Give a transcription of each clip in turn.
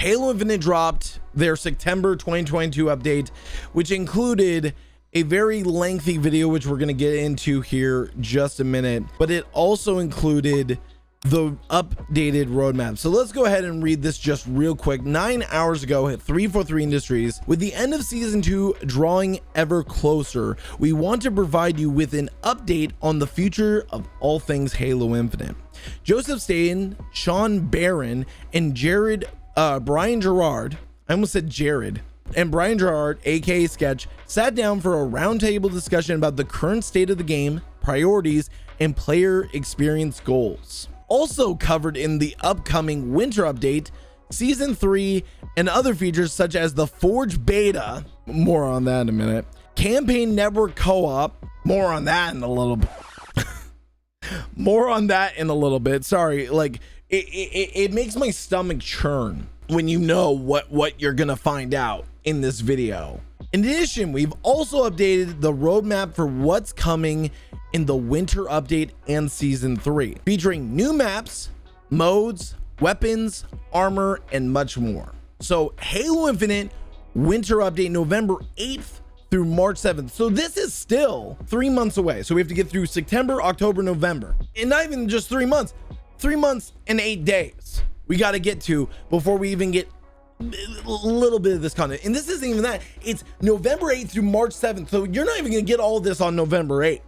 Halo Infinite dropped their September 2022 update, which included a very lengthy video, which we're going to get into here just a minute, but it also included the updated roadmap. So let's go ahead and read this just real quick. 9 hours ago at 343 Industries, with the end of season 2 drawing ever closer, we want to provide you with an update on the future of all things Halo Infinite. Joseph Staten, Sean Barron, and Brian Gerard, I almost said Jared, and Brian Gerard, aka Sketch, sat down for a roundtable discussion about the current state of the game, priorities, and player experience goals. Also covered in the upcoming winter update, season 3, and other features such as the Forge beta, more on that in a minute, campaign network co-op, more on that in a little bit. More on that in a little bit. Sorry, like it makes my stomach churn when you know what you're gonna find out in this video. In addition, we've also updated the roadmap for what's coming in the winter update and season 3, featuring new maps, modes, weapons, armor, and much more. So Halo Infinite winter update November 8th through March 7th. So this is still 3 months away. So we have to get through September, October, November, and not even just 3 months, 3 months and 8 days we got to get to before we even get a little bit of this content. And this isn't even that. It's November 8th through March 7th. So you're not even gonna get all of this on November 8th.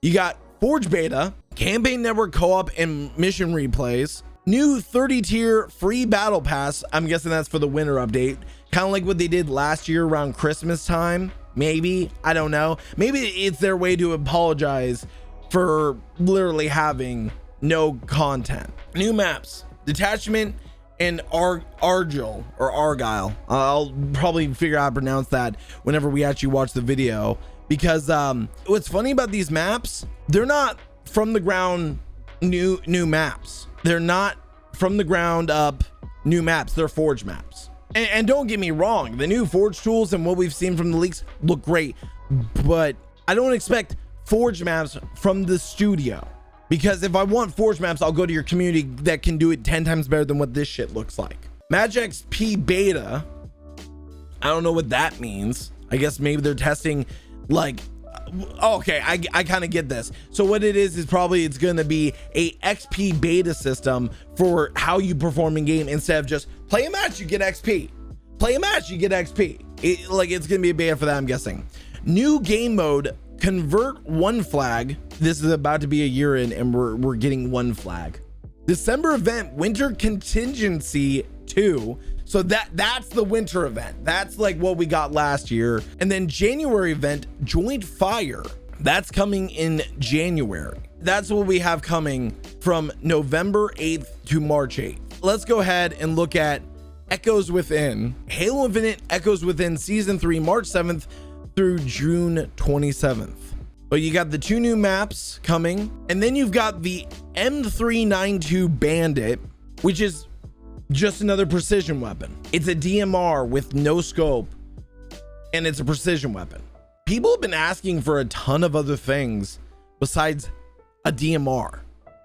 You got Forge beta, campaign network co-op, and mission replays, new 30 tier free battle pass. I'm guessing that's for the winter update, kind of like what they did last year around Christmas time. Maybe, I don't know, maybe it's their way to apologize for literally having no content. New maps, Detachment and Argyle or Argyle. I'll probably figure out how to pronounce that whenever we actually watch the video, because what's funny about these maps, they're not from the ground new maps. They're not from the ground up new maps. They're Forge maps. And don't get me wrong, the new Forge tools and what we've seen from the leaks look great, but I don't expect Forge maps from the studio. Because if I want Forge maps, I'll go to your community that can do it 10 times better than what this shit looks like. Match XP beta, I don't know what that means. I guess maybe they're testing, like, okay, I kind of get this. So what it is probably it's going to be a XP beta system for how you perform in game, instead of just play a match, you get XP. Play a match, you get XP. It's going to be a beta for that, I'm guessing. New game mode, Convert One Flag. This is about to be a year in and we're getting one flag. December event, Winter Contingency 2. So that's the winter event. That's like what we got last year. And then January event, Joint Fire. That's coming in January. That's what we have coming from November 8th to March 8th. Let's go ahead and look at Echoes Within. Halo Infinite Echoes Within Season 3, March 7th through June 27th. But you got the 2 new maps coming, and then you've got the M392 Bandit, which is just another precision weapon. It's a DMR with no scope, and it's a precision weapon. People have been asking for a ton of other things besides a DMR.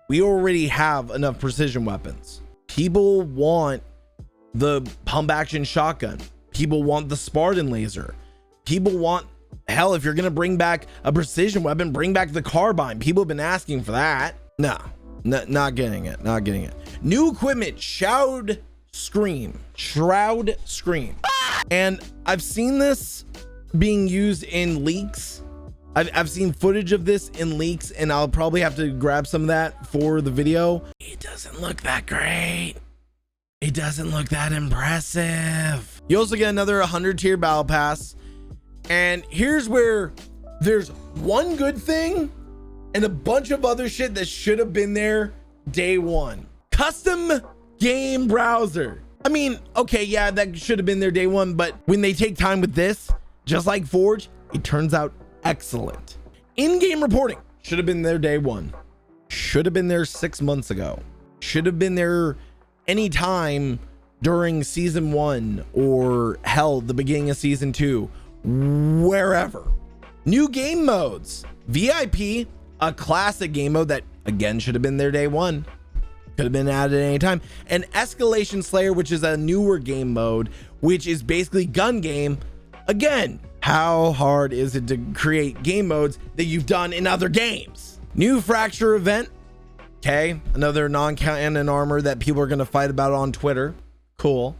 We already have enough precision weapons. People want the pump action shotgun. People want the Spartan laser. People want, hell, if you're gonna bring back a precision weapon, bring back the carbine. People have been asking for that. No, not getting it. Not getting it. New equipment, Shroud Scream. And I've seen this being used in leaks. I've seen footage of this in leaks, and I'll probably have to grab some of that for the video. It doesn't look that great. It doesn't look that impressive. You also get another 100 tier battle pass. And here's where there's one good thing and a bunch of other shit that should have been there day one. Custom game browser. I mean, okay, yeah, that should have been there day one, but when they take time with this, just like Forge, it turns out excellent. In-game reporting should have been there day one. Should have been there 6 months ago. Should have been there anytime during season 1, or hell, the beginning of season 2. Wherever. New game modes, VIP, a classic game mode that again should have been there day one. Could have been added at any time. And Escalation Slayer, which is a newer game mode, which is basically gun game. Again, how hard is it to create game modes that you've done in other games? New Fracture event. Okay, another non-canon armor that people are going to fight about on Twitter. Cool.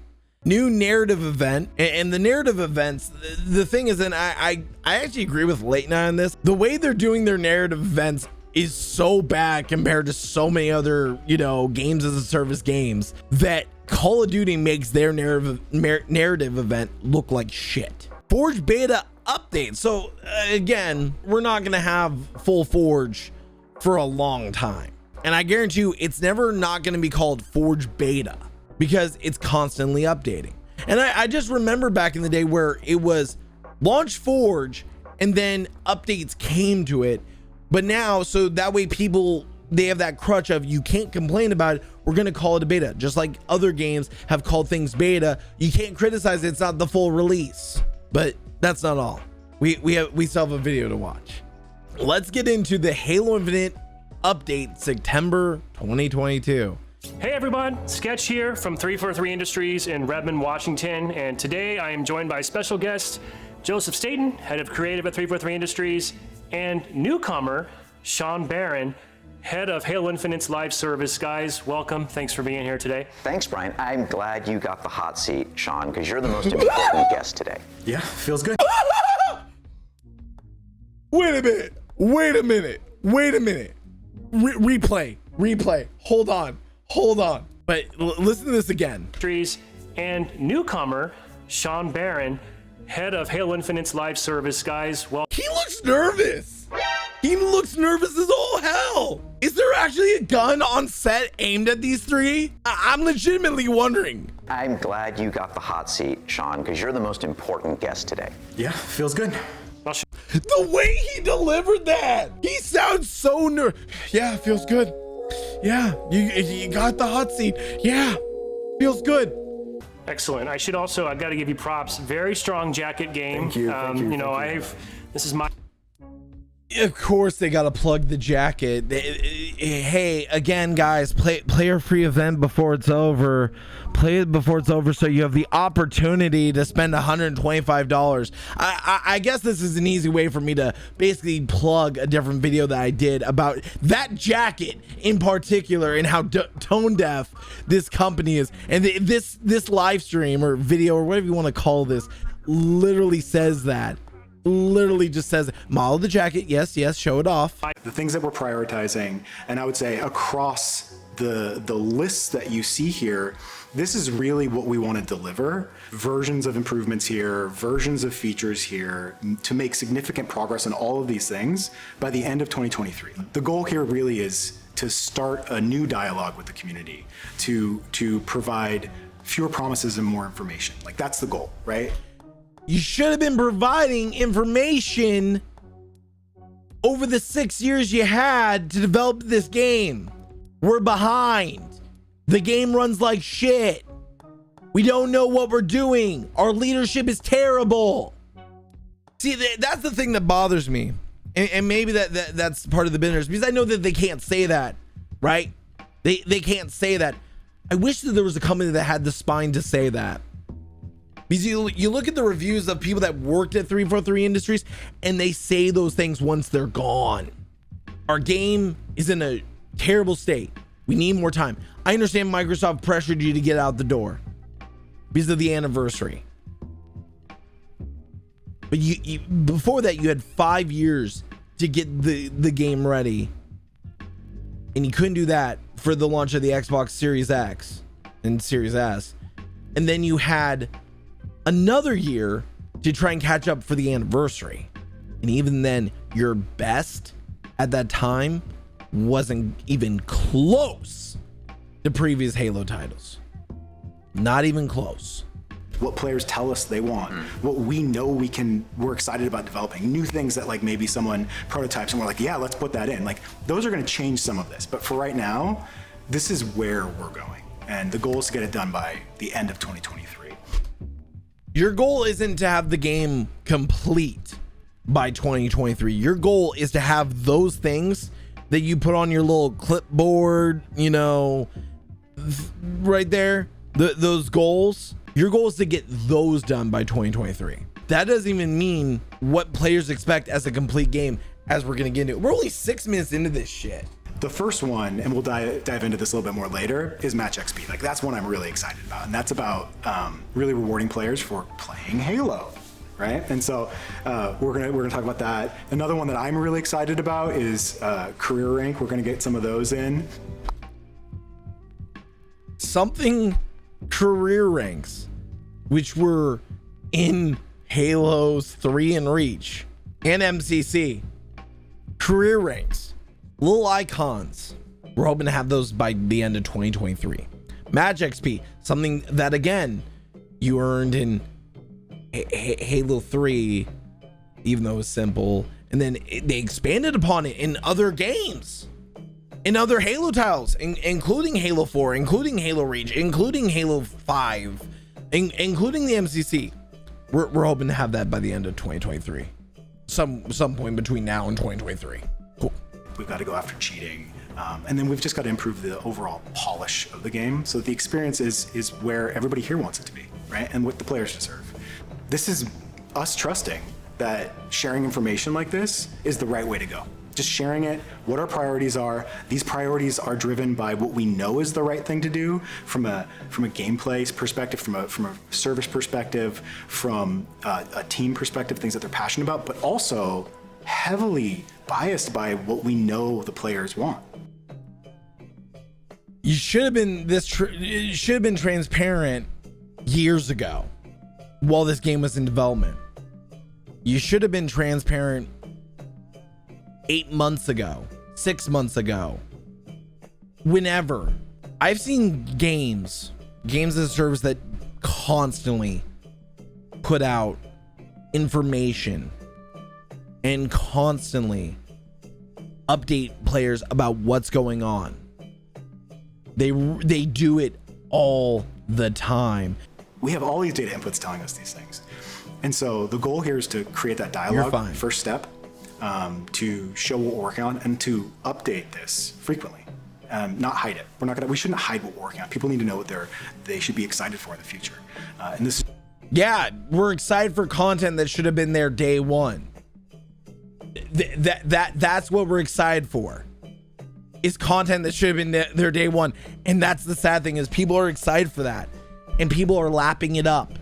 New narrative event. And the narrative events, the thing is, and I actually agree with Late Night on this. The way they're doing their narrative events is so bad compared to so many other, games as a service games, that Call of Duty makes their narrative event look like shit. Forge beta update. So again, we're not going to have full Forge for a long time. And I guarantee you it's never not going to be called Forge beta because it's constantly updating. And I just remember back in the day where it was launch Forge and then updates came to it. But now, so that way people, they have that crutch of you can't complain about it. We're going to call it a beta, just like other games have called things beta. You can't criticize it. It's not the full release. But that's not all. We still have a video to watch. Let's get into the Halo Infinite update September 2022. Hey everyone, Sketch here from 343 Industries in Redmond, Washington, and today I am joined by special guest Joseph Staten, head of creative at 343 Industries, and newcomer Sean Barron, head of Halo Infinite's live service. Guys, welcome. Thanks for being here today. Thanks, Brian. I'm glad you got the hot seat, Sean, because you're the most important guest today. Yeah, feels good. Wait a minute. Replay. Hold on. But listen to this again. And newcomer Sean Barron, head of Halo Infinite's live service. Guys, well, He looks nervous. He looks nervous as all hell. Is there actually a gun on set aimed at these three? I'm legitimately wondering. I'm glad you got the hot seat, Sean, because you're the most important guest today. Yeah, feels good. The way he delivered that, he sounds so Yeah, feels good. Yeah, you got the hot seat. Yeah, feels good. excellent. I got to give you props. Very strong jacket game. Thank you. This is my. Of course they gotta plug the jacket. Hey, again, guys, player free event before it's over. Play it before it's over so you have the opportunity to spend $125. I guess this is an easy way for me to basically plug a different video that I did about that jacket in particular and how tone deaf this company is. And this live stream or video or whatever you want to call this literally says that. Literally just says model the jacket, yes, show it off. The things that we're prioritizing, and I would say across the lists that you see here, this is really what we want to deliver. Versions of improvements here, versions of features here, to make significant progress on all of these things by the end of 2023. The goal here really is to start a new dialogue with the community, to provide fewer promises and more information. Like, that's the goal, right? You should have been providing information over the 6 years you had to develop this game. We're behind. The game runs like shit. We don't know what we're doing. Our leadership is terrible. See, that's the thing that bothers me. And maybe that's part of the bitterness, because I know that they can't say that, right? They can't say that. I wish that there was a company that had the spine to say that. Because you look at the reviews of people that worked at 343 Industries and they say those things once they're gone. Our game is in a terrible state. We need more time. I understand Microsoft pressured you to get out the door because of the anniversary. But you before that, you had 5 years to get the game ready. And you couldn't do that for the launch of the Xbox Series X and Series S. And then you had another year to try and catch up for the anniversary. And even then, your best at that time wasn't even close to previous Halo titles. Not even close. What players tell us they want, what we know we're excited about developing, new things that like maybe someone prototypes and we're like, yeah, let's put that in. Like, those are going to change some of this. But for right now, this is where we're going. And the goal is to get it done by the end of 2023. Your goal isn't to have the game complete by 2023. Your goal is to have those things that you put on your little clipboard, right there, those goals, your goal is to get those done by 2023. That doesn't even mean what players expect as a complete game, as we're going to get into. We're only 6 minutes into this shit. The first one, and we'll dive into this a little bit more later, is Match XP. Like, that's one I'm really excited about, and that's about really rewarding players for playing Halo, right? And so we're gonna talk about that. Another one that I'm really excited about is career rank. We're gonna get some of those in. Something career ranks, which were in Halo's 3 and Reach and MCC. Career ranks, little icons. We're hoping to have those by the end of 2023. Match XP, something that again you earned in Halo 3, even though it was simple, and then they expanded upon it in other games, in other Halo titles, including Halo 4, including Halo Reach, including Halo 5, including the MCC. We're hoping to have that by the end of 2023, some point between now and 2023. Cool. We've got to go after cheating, and then we've just got to improve the overall polish of the game so that the experience is where everybody here wants it to be, right? And what the players deserve. This is us trusting that sharing information like this is the right way to go. Just sharing it, what our priorities are. These priorities are driven by what we know is the right thing to do from a gameplay perspective, from a service perspective, from a team perspective, things that they're passionate about, but also heavily biased by what we know the players want. You should have been it should have been transparent years ago while this game was in development. You should have been transparent 8 months ago, 6 months ago, whenever. I've seen games as a service that constantly put out information and constantly update players about what's going on. They do it all the time. We have all these data inputs telling us these things. And so the goal here is to create that dialogue, first step, to show what we're working on and to update this frequently, not hide it. We shouldn't hide what we're working on. People need to know what they should be excited for in the future. And this. Yeah, we're excited for content that should have been there day one. That's what we're excited for. Is content that should have been there day one. And that's the sad thing, is people are excited for that. And people are lapping it up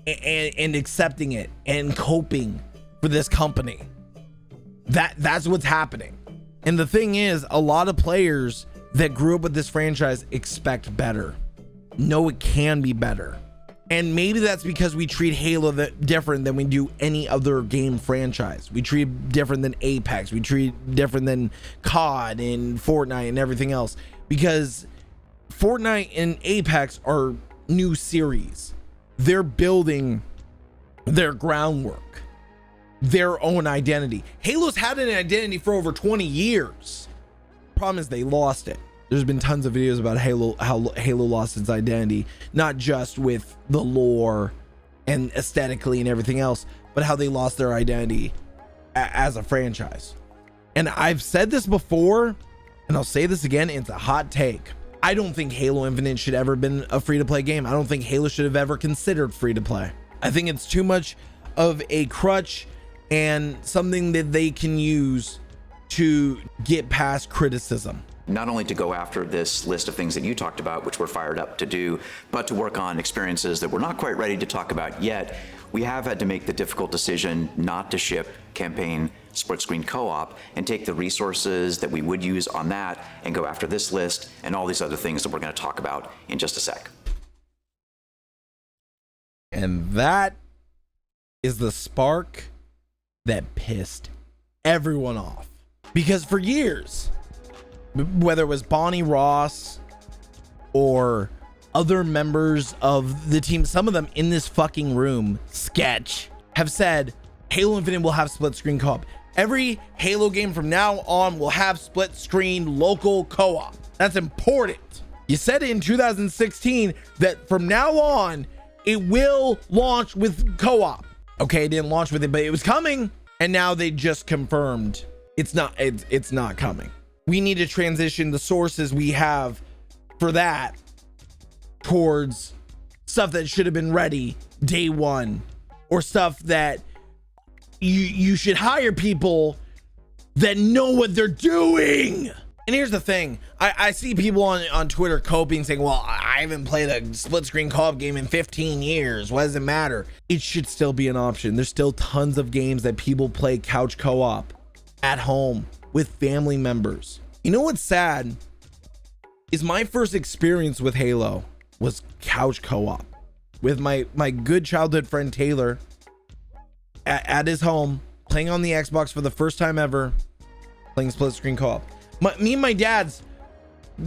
and accepting it and coping for this company. That's what's happening. And the thing is, a lot of players that grew up with this franchise expect better. No, it can be better. And maybe that's because we treat Halo different than we do any other game franchise. We treat it different than Apex. We treat it different than COD and Fortnite and everything else. Because Fortnite and Apex are new series. They're building their groundwork, their own identity. Halo's had an identity for over 20 years. Problem is they lost it. There's been tons of videos about Halo, how Halo lost its identity, not just with the lore and aesthetically and everything else, but how they lost their identity as a franchise. And I've said this before, and I'll say this again, it's a hot take. I don't think Halo Infinite should ever have been a free-to-play game. I don't think Halo should have ever considered free-to-play. I think it's too much of a crutch and something that they can use to get past criticism. Not only to go after this list of things that you talked about, which we're fired up to do, but to work on experiences that we're not quite ready to talk about yet. We have had to make the difficult decision not to ship campaign split screen co-op and take the resources that we would use on that and go after this list and all these other things that we're going to talk about in just a sec. And that is the spark that pissed everyone off. Because for years, whether it was Bonnie Ross or other members of the team, some of them in this fucking room, Sketch, have said Halo Infinite will have split screen co-op. Every Halo game from now on will have split screen local co-op. That's important. You said it in 2016 that from now on, it will launch with co-op. Okay, it didn't launch with it, but it was coming. And now they just confirmed it's not coming. We need to transition the sources we have for that towards stuff that should have been ready day one, or stuff that you should hire people that know what they're doing. And here's the thing, I see people on Twitter coping saying, well, I haven't played a split screen co-op game in 15 years. What does it matter? It should still be an option. There's still tons of games that people play couch co-op at home with family members. You know what's sad is my first experience with Halo was couch co-op with my good childhood friend Taylor at his home, playing on the Xbox for the first time ever, playing split screen co-op. Me and my dad's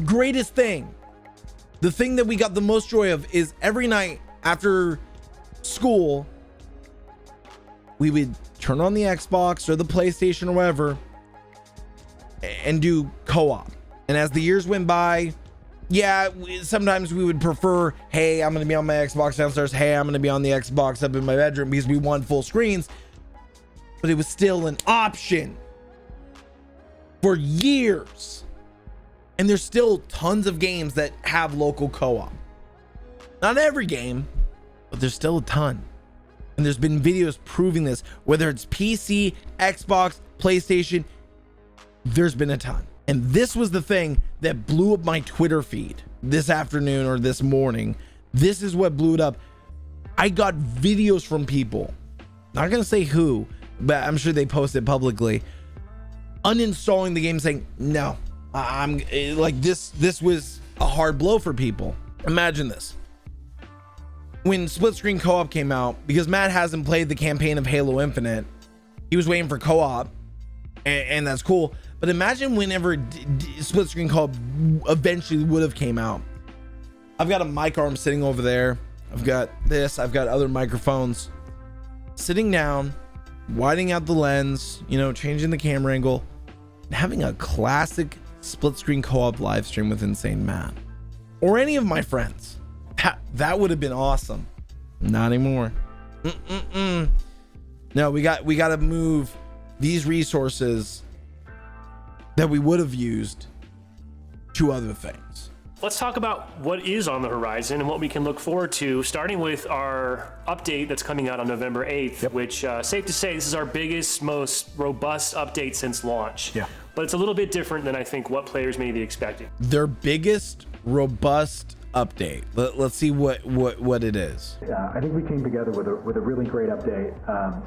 greatest thing, the thing that we got the most joy of, is every night after school, we would turn on the Xbox or the PlayStation or whatever and do co-op. And as the years went by, yeah, sometimes we would prefer, hey, I'm going to be on my Xbox downstairs. Hey, I'm going to be on the Xbox up in my bedroom, because we want full screens. But it was still an option for years. And there's still tons of games that have local co-op. Not every game, but there's still a ton. And there's been videos proving this, whether it's PC, Xbox, PlayStation, there's been a ton. And this was the thing that blew up my Twitter feed this afternoon or this morning. This is what blew it up. I got videos from people, not gonna say who, but I'm sure they posted publicly, uninstalling the game, saying, no, I'm like, this was a hard blow for people. Imagine this. When split screen co-op came out, because Matt hasn't played the campaign of Halo Infinite, he was waiting for co-op, and that's cool. But imagine whenever split screen co-op eventually would have came out. I've got a mic arm sitting over there. I've got this, I've got other microphones. Sitting down, widening out the lens, you know, changing the camera angle, and having a classic split screen co-op live stream with Insane Matt or any of my friends. That would have been awesome. Not anymore. No, we got to move these resources that we would have used to other things. Let's talk about what is on the horizon and what we can look forward to, starting with our update that's coming out on November 8th, which, safe to say, this is our biggest, most robust update since launch. Yeah. But it's a little bit different than I think what players may be expecting. Their biggest robust update. Let's see what it is. I think we came together with a really great update.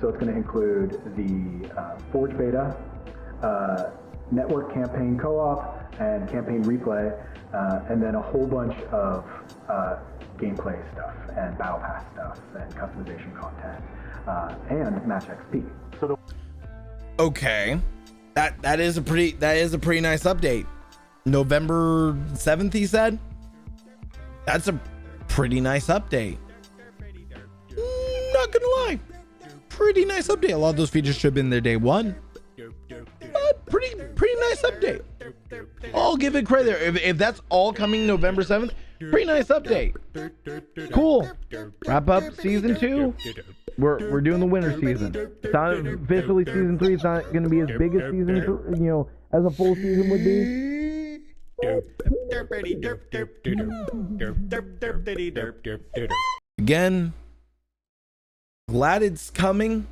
So it's going to include the Forge beta, network campaign co-op, and campaign replay, and then a whole bunch of gameplay stuff and battle pass stuff and customization content and match XP. So Okay, that is a pretty nice update. November 7th, he said. That's a pretty nice update. Not gonna lie, pretty nice update. A lot of those features should have been there day one. Pretty nice update. I'll give it credit there. If that's all coming November 7th, pretty nice update. Cool. Wrap up season 2. We're doing the winter season. It's not officially season 3. It's not going to be as big as season 3, you know, as a full season would be. Again, glad it's coming.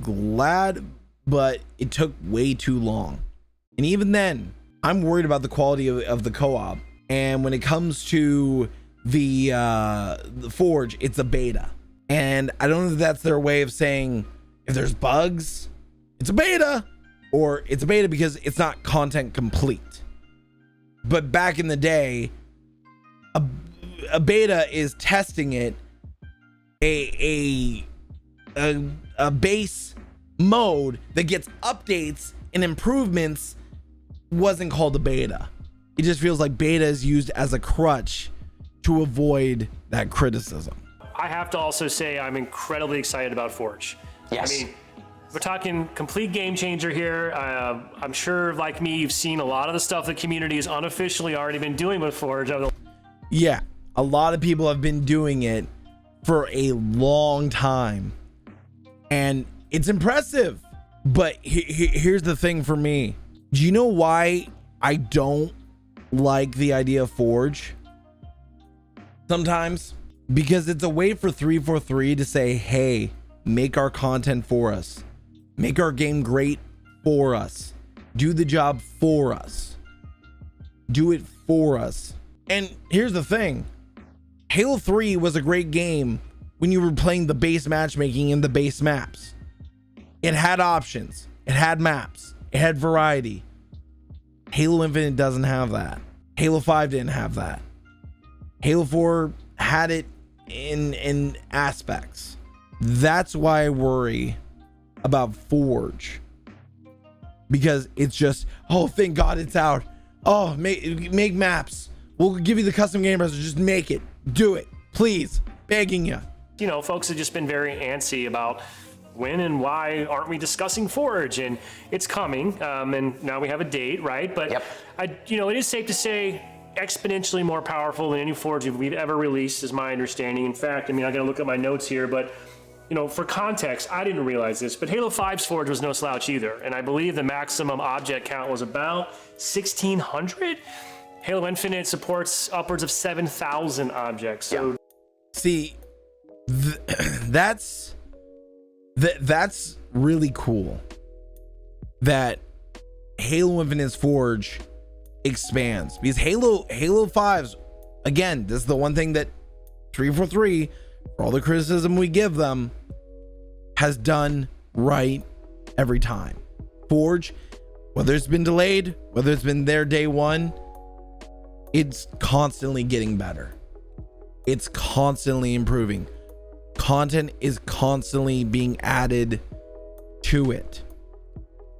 Glad, but it took way too long. And even then, I'm worried about the quality of the co-op. And when it comes to the Forge, it's a beta. And I don't know if that's their way of saying, if there's bugs, it's a beta, or it's a beta because it's not content complete. But back in the day, a beta is testing it. A base mode that gets updates and improvements wasn't called a beta. It just feels like beta is used as a crutch to avoid that criticism. I have to also say I'm incredibly excited about Forge. Yes. I mean, we're talking complete game changer here. I'm sure, like me, you've seen a lot of the stuff the community has unofficially already been doing with Forge. Yeah, a lot of people have been doing it for a long time, and it's impressive. But here's the thing for me. Do you know why I don't like the idea of Forge? sometimes, because it's a way for 343 to say, hey, make our content for us, make our game great for us, do the job for us, do it for us. And here's the thing, Halo 3 was a great game when you were playing the base matchmaking in the base maps. It had options, it had maps, it had variety. Halo Infinite doesn't have that. Halo 5 didn't have that. Halo 4 had it in aspects. That's why I worry about Forge, because it's just, oh, thank God it's out. Oh, make maps. We'll give you the custom game browser. Just make it. Do it, please. Begging you. You know, folks have just been very antsy about when and why aren't we discussing Forge, and it's coming, and now we have a date, right? But Yep. it is safe to say exponentially more powerful than any Forge we've ever released, is my understanding. In fact, I mean, I gotta look at my notes here, but for context, I didn't realize this, but Halo 5's Forge was no slouch either, and I believe the maximum object count was about 1,600. Halo Infinite supports upwards of 7,000 objects. So, see, that's really cool that Halo Infinite's Forge expands, because Halo 5's, again, this is the one thing that 343, for all the criticism we give them, has done right every time. Forge, whether it's been delayed, whether it's been there day one, it's constantly getting better. It's constantly improving. Content is constantly being added to it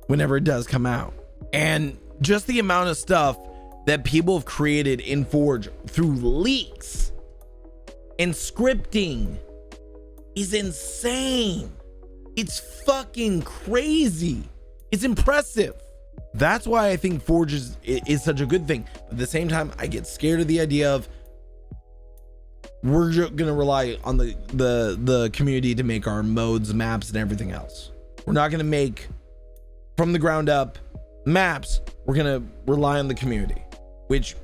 whenever it does come out. And just the amount of stuff that people have created in Forge through leaks and scripting is insane. It's fucking crazy. It's impressive. That's why I think Forge is such a good thing. But at the same time, I get scared of the idea of we're gonna rely on the community to make our modes, maps, and everything else. We're not gonna make from the ground up maps. We're gonna rely on the community, which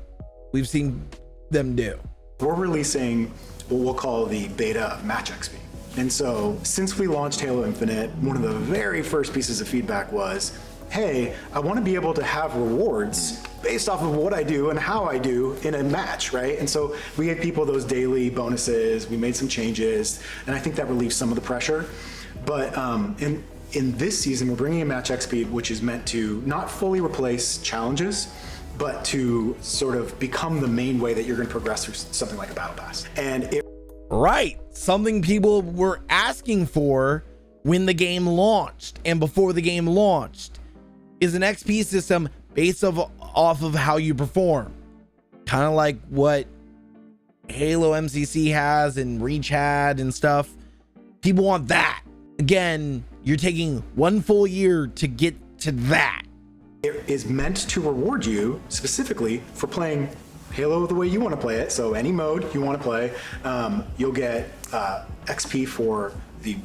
we've seen them do. We're releasing what we'll call the beta of Match XP. And so since we launched Halo Infinite, one of the very first pieces of feedback was, hey, I want to be able to have rewards based off of what I do and how I do in a match, right? And so we gave people those daily bonuses, we made some changes, and I think that relieves some of the pressure. But in this season, we're bringing in Match XP, which is meant to not fully replace challenges, but to sort of become the main way that you're going to progress through something like a battle pass. And it Right, something people were asking for when the game launched and before the game launched is an XP system based off of how you perform, kind of like what Halo MCC has and Reach had and stuff. People want that. Again, you're taking one full year to get to that. It is meant to reward you specifically for playing Halo the way you want to play it. So any mode you want to play, you'll get XP for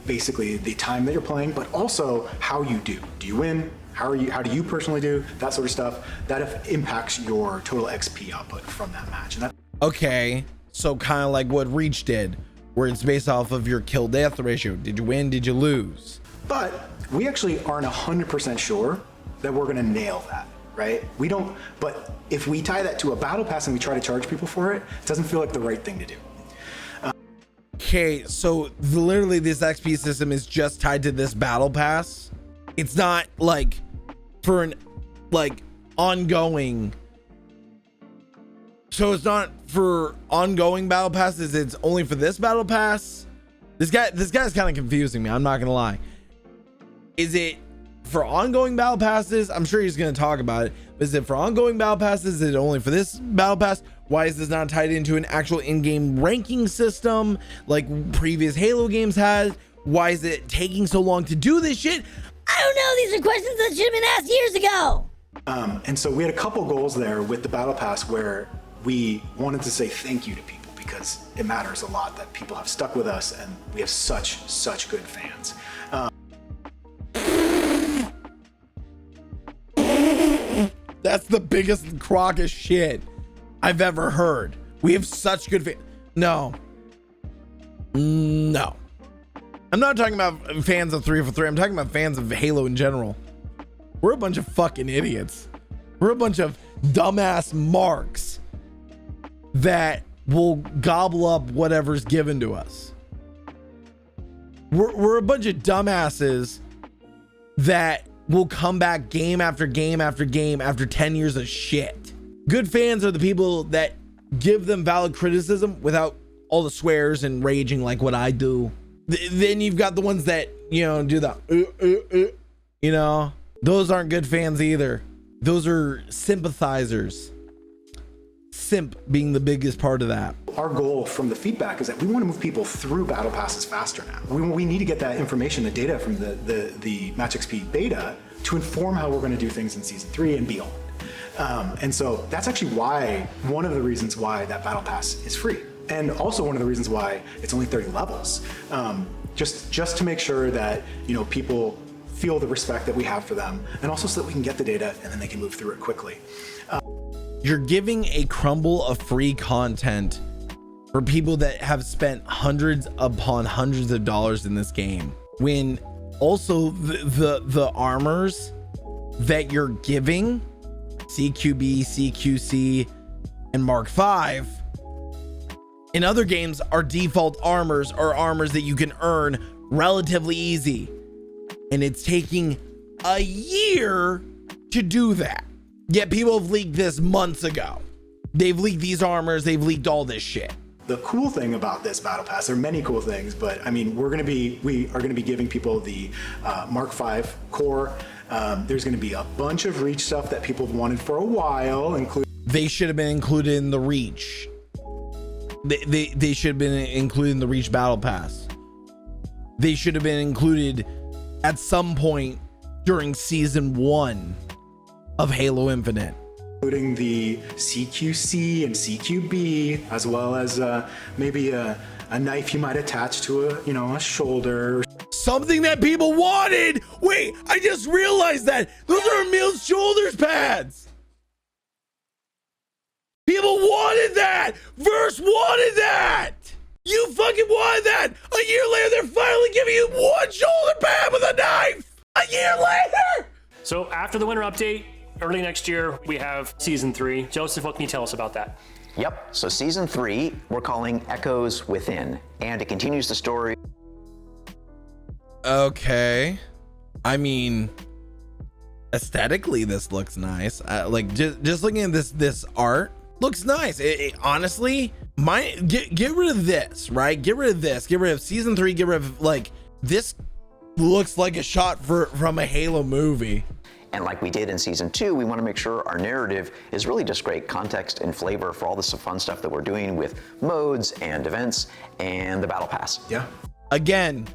basically the time that you're playing, but also how you do. Do you win? How do you personally do? That sort of stuff. That impacts your total XP output from that match. And Okay, so kind of like what Reach did, where it's based off of your kill death ratio. Did you win? Did you lose? But we actually aren't 100% sure that we're going to nail that, right? We don't, but if we tie that to a battle pass and we try to charge people for it, it doesn't feel like the right thing to do. Okay, so literally this XP system is just tied to this battle pass. It's not like for an ongoing. So it's not for ongoing battle passes. It's only for this battle pass. This guy's kind of confusing me. I'm not gonna lie. Is it for ongoing battle passes? I'm sure he's gonna talk about it. But is it for ongoing battle passes? Is it only for this battle pass? Why is this not tied into an actual in-game ranking system like previous Halo games had? Why is it taking so long to do this shit? I don't know. These are questions that should have been asked years ago. And so we had a couple goals there with the battle pass where we wanted to say thank you to people because it matters a lot that people have stuck with us and we have such good fans. That's the biggest crock of shit I've ever heard. We have such good No. No. I'm not talking about fans of 343. I'm talking about fans of Halo in general. We're a bunch of fucking idiots. We're a bunch of dumbass marks that will gobble up whatever's given to us. We're a bunch of dumbasses that will come back game after game after game after 10 years of shit. Good fans are the people that give them valid criticism without all the swears and raging like what I do. Then you've got the ones that, you know, do the, you know, those aren't good fans either. Those are sympathizers. Simp being the biggest part of that. Our goal from the feedback is that we want to move people through battle passes faster now. We need to get that information, the data from the Match XP beta to inform how we're going to do things in season 3 and beyond. And so that's actually one of the reasons why that battle pass is free. And also one of the reasons why it's only 30 levels. Just to make sure that, you know, people feel the respect that we have for them, and also so that we can get the data and then they can move through it quickly. You're giving a crumble of free content for people that have spent hundreds upon hundreds of dollars in this game, when also the armors that you're giving, CQB, CQC, and Mark V, in other games are default armors, or armors that you can earn relatively easy. And it's taking a year to do that. Yet people have leaked this months ago. They've leaked these armors, they've leaked all this shit. The cool thing about this battle pass, there are many cool things, but I mean, we are gonna be giving people the Mark V core. There's gonna be a bunch of Reach stuff that people have wanted for a while, including. They should have been included in the Reach. They should have been included in the Reach battle pass. They should have been included at some point during season 1 of Halo Infinite. Including the CQC and CQB, as well as maybe a knife you might attach to a shoulder. Something that people wanted. Wait, I just realized that. Those are Emil's shoulders pads. People wanted that. Verse wanted that. You fucking wanted that. A year later, they're finally giving you one shoulder pad with a knife. A year later. So after the winter update, early next year, we have season 3. Joseph, what can you tell us about that? Yep, so season 3, we're calling Echoes Within, and it continues the story. Okay. I mean, aesthetically, this looks nice. Like just looking at this art, looks nice. Honestly, get rid of this, right? Get rid of this. Get rid of season 3. Get rid of, like, this looks like a shot from a Halo movie. And like we did in season 2, we want to make sure our narrative is really just great context and flavor for all this fun stuff that we're doing with modes and events and the battle pass. Yeah. Again,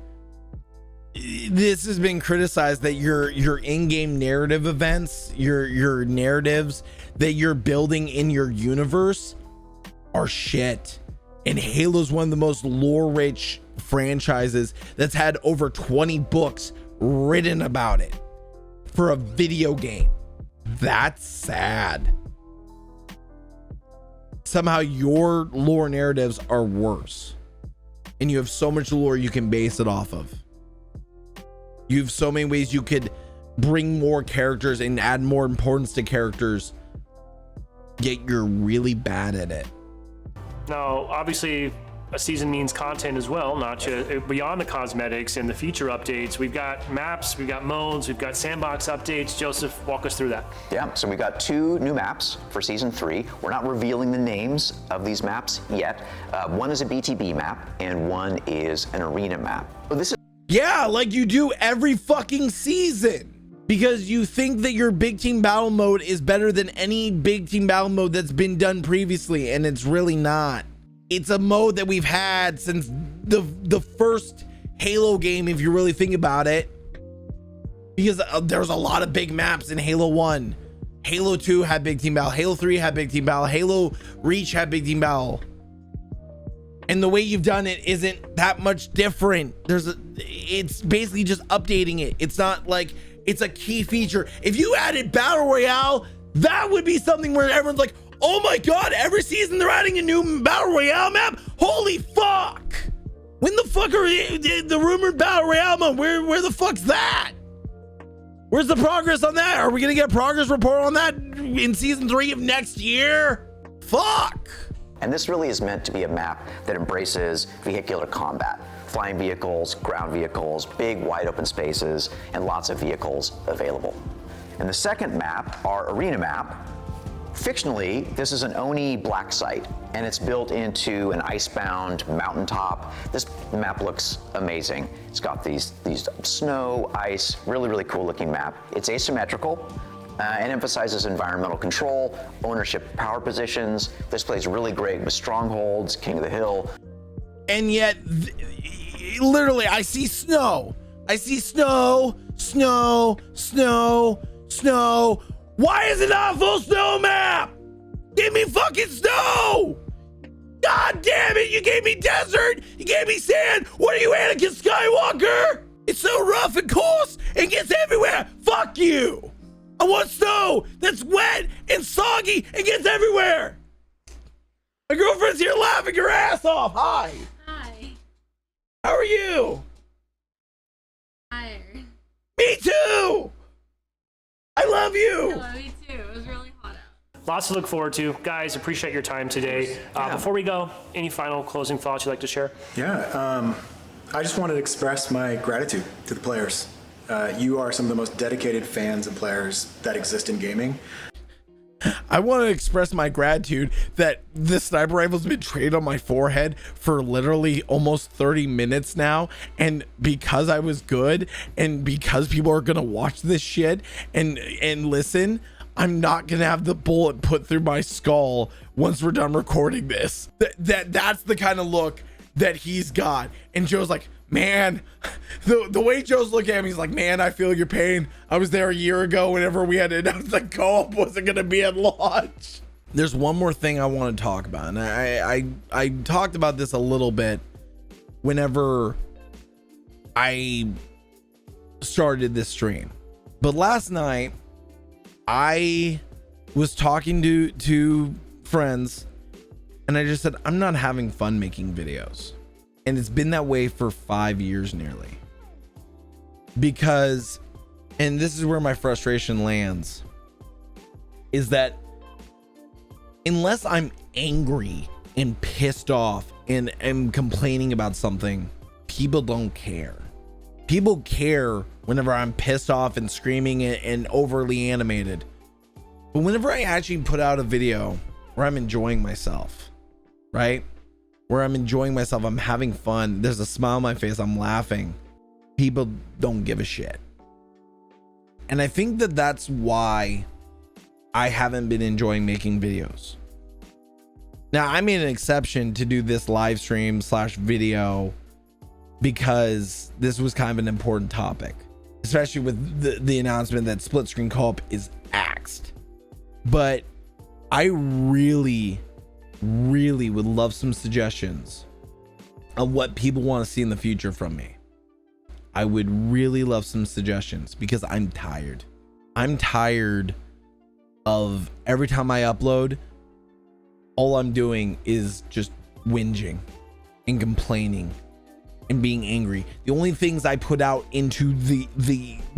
this has been criticized that your in-game narrative events, your narratives that you're building in your universe are shit. And Halo's one of the most lore-rich franchises that's had over 20 books written about it for a video game. That's sad. Somehow your lore narratives are worse, and you have so much lore you can base it off of. You have so many ways you could bring more characters and add more importance to characters, yet you're really bad at it. Now, obviously, a season means content as well, not just beyond the cosmetics and the feature updates. We've got maps, we've got modes, we've got sandbox updates. Joseph, walk us through that. Yeah, so we got 2 new maps for season 3. We're not revealing the names of these maps yet. One is a BTB map and one is an arena map. So this is like you do every fucking season, because you think that your big team battle mode is better than any big team battle mode that's been done previously, and it's really not. It's a mode that we've had since the first Halo game, if you really think about it, because there's a lot of big maps in Halo 1. Halo 2 had big team battle. Halo 3 had big team battle. Halo Reach had big team battle. And the way you've done it isn't that much different. It's basically just updating it. It's not like it's a key feature. If you added Battle Royale, that would be something where everyone's like, Oh my God, every season they're adding a new Battle Royale map? Holy fuck! When the fuck are the rumored Battle Royale map? Where the fuck's that? Where's the progress on that? Are we gonna get a progress report on that in season 3 of next year? Fuck! And this really is meant to be a map that embraces vehicular combat. Flying vehicles, ground vehicles, big wide open spaces, and lots of vehicles available. And the second map, our arena map, fictionally, this is an Oni black site, and it's built into an icebound mountaintop. This map looks amazing. It's got these snow, ice, really cool looking map. It's asymmetrical. And emphasizes environmental control, ownership, power positions. This plays really great with strongholds, King of the Hill. And yet, literally, I see snow. I see snow. Why is it not a full snow map? Give me fucking snow! God damn it, you gave me desert! You gave me sand! What are you, Anakin Skywalker? It's so rough and coarse and gets everywhere! Fuck you! I want snow that's wet and soggy and gets everywhere! My girlfriend's here laughing her ass off! Hi! Hi. How are you? Tired. Me too! I love you! Hello, me too. It was really hot out. Lots to look forward to. Guys, appreciate your time today. Before we go, any final closing thoughts you'd like to share? Yeah, I just wanted to express my gratitude to the players. You are some of the most dedicated fans and players that exist in gaming. I want to express my gratitude that this sniper rifle's been trained on my forehead for literally almost 30 minutes now, and because I was good and because people are gonna watch this shit and listen, I'm not gonna have the bullet put through my skull once we're done recording this. That's the kind of look that he's got. And Joe's like, man, the way Joe's looking at me, he's like, man, I feel your pain. I was there a year ago whenever we had to announce that Co-op wasn't gonna be at launch. There's one more thing I want to talk about, and I talked about this a little bit whenever I started this stream. But last night I was talking to friends, and I just said, I'm not having fun making videos. And it's been that way for 5 years nearly. Because, and this is where my frustration lands, is that unless I'm angry and pissed off and am complaining about something, people don't care. People care whenever I'm pissed off and screaming and overly animated. But whenever I actually put out a video where I'm enjoying myself, right? Where I'm enjoying myself, I'm having fun, there's a smile on my face, I'm laughing, people don't give a shit. And I think that that's why I haven't been enjoying making videos. Now, I made an exception to do this live stream / video because this was kind of an important topic, especially with the announcement that split screen co-op is axed. But I really would love some suggestions of what people want to see in the future from me. I would really love some suggestions because I'm tired. I'm tired of every time I upload, all I'm doing is just whinging and complaining and being angry. The only things I put out into the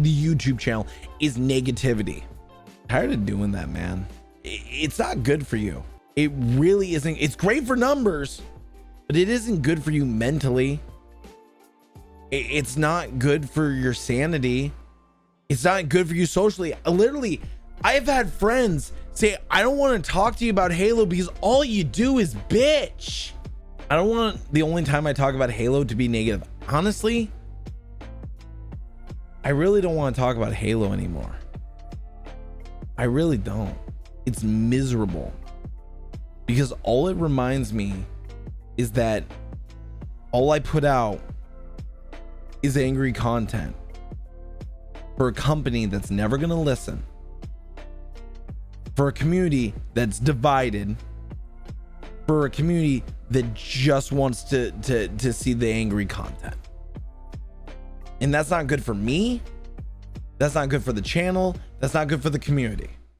YouTube channel is negativity. I'm tired of doing that, man. It's not good for you. It really isn't. It's great for numbers, but it isn't good for you mentally. It's not good for your sanity. It's not good for you socially. Literally, I've had friends say, I don't want to talk to you about Halo because all you do is bitch. I don't want the only time I talk about Halo to be negative. Honestly, I really don't want to talk about Halo anymore. I really don't. It's miserable. Because all it reminds me is that all I put out is angry content for a company that's never gonna listen, for a community that's divided, for a community that just wants to see the angry content. And that's not good for me. That's not good for the channel. That's not good for the community.